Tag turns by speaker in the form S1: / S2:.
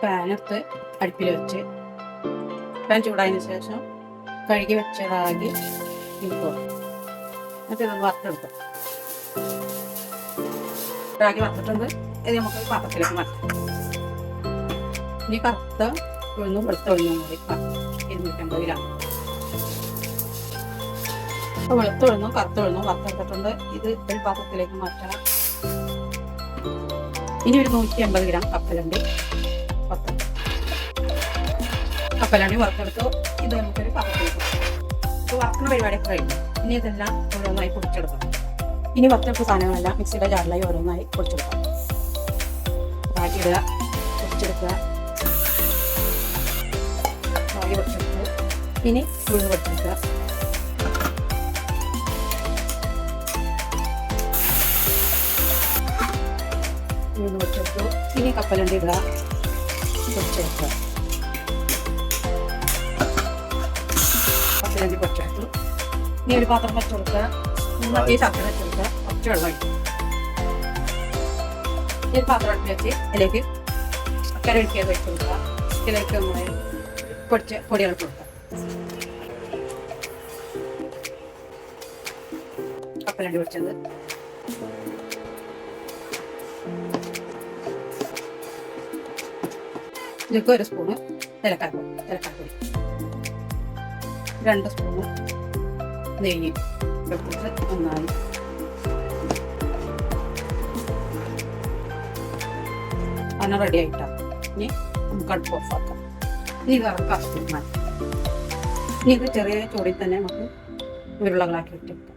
S1: പാനെടുത്ത് അടുപ്പിൽ വെച്ച് പാൻ ചൂടായതിനു ശേഷം കഴുകി വെച്ച റാഗി ഇട്ടു. എന്നിട്ട് ഇത് വറുത്തെടുത്തു. റാഗി വറുത്തിട്ടുണ്ട്. ഇത് നമുക്ക് പാത്രത്തിലേക്ക് മാറ്റാം. ഇനി കറുത്ത ഉഴുന്നും വെളുത്ത ഉഴുന്നും കൂടി 250 ഗ്രാം. അപ്പോൾ വെളുത്ത ഉഴുന്നും കറുത്ത ഉഴുന്നും വറുത്തെടുത്തിട്ടുണ്ട്. ഇത് ഒരു പാത്രത്തിലേക്ക് മാറ്റാം. ഇനി ഒരു 150 ഗ്രാം കപ്പലണ്ടി വറുത്തെടുത്തു. ഇത് നമുക്കൊരു പാത്രത്തിലേക്ക് ഇപ്പോൾ വറുക്കുന്ന പരിപാടിയൊക്കെ കഴിഞ്ഞു. ഇനി ഇതെല്ലാം ഓരോന്നായി പൊടിച്ചെടുക്കാം. ഇനി വറുത്തെടുത്ത സാധനങ്ങളെല്ലാം മിക്സിയുടെ ജാറിലായി ഓരോന്നായി പൊടിച്ചെടുക്കാം. റാഗി ഇടുക, പൊടിച്ചെടുക്കുക. റാഗി പൊടിച്ചെടുത്തു. ഇനി ഉഴുന്ന് പൊടിച്ചെടുക്കുക. ഉഴുന്ന് പൊടിച്ചെടുത്തു. ഇനി കപ്പലണ്ടി ഇടുക, പൊടിച്ചെടുക്കുക. കപ്പലണ്ടി പൊടിച്ചെടുത്തു. ഇനി ഒരു പാത്രം വെച്ചുകൊടുക്കുക. ഈ ശർക്കര വെച്ചുകൊടുക്കുക. കുറച്ച് വെള്ളം ഒഴിക്കും. ഈ പാത്രം എടുത്ത് വെച്ച് അതിലേക്ക് ശർക്കര ഒഴിക്കാതെ വെച്ച് കൊടുക്കുക. ഇതിലേക്ക് നമ്മൾ പൊടിച്ച പൊടികൾ കൊടുക്കുക. കപ്പലണ്ടി പൊടിച്ചത്, ഇതിലേക്ക് 1 സ്പൂണ് ഏലക്കാപ്പൊടി, 2 സ്പൂണ് നെയ്യ് നന്നായി അങ്ങനെ റെഡി ആയിട്ടാണ്. ഇനി നമുക്ക് അടുപ്പ് ഓഫാക്കാം. ഇനി വേറെ കഷ്ണം മാറ്റാം. ഇനി ഇത് ചെറിയ ചൂടിൽ തന്നെ നമുക്ക് ഉരുളകളാക്കി ഇട്ടെടുക്കാം.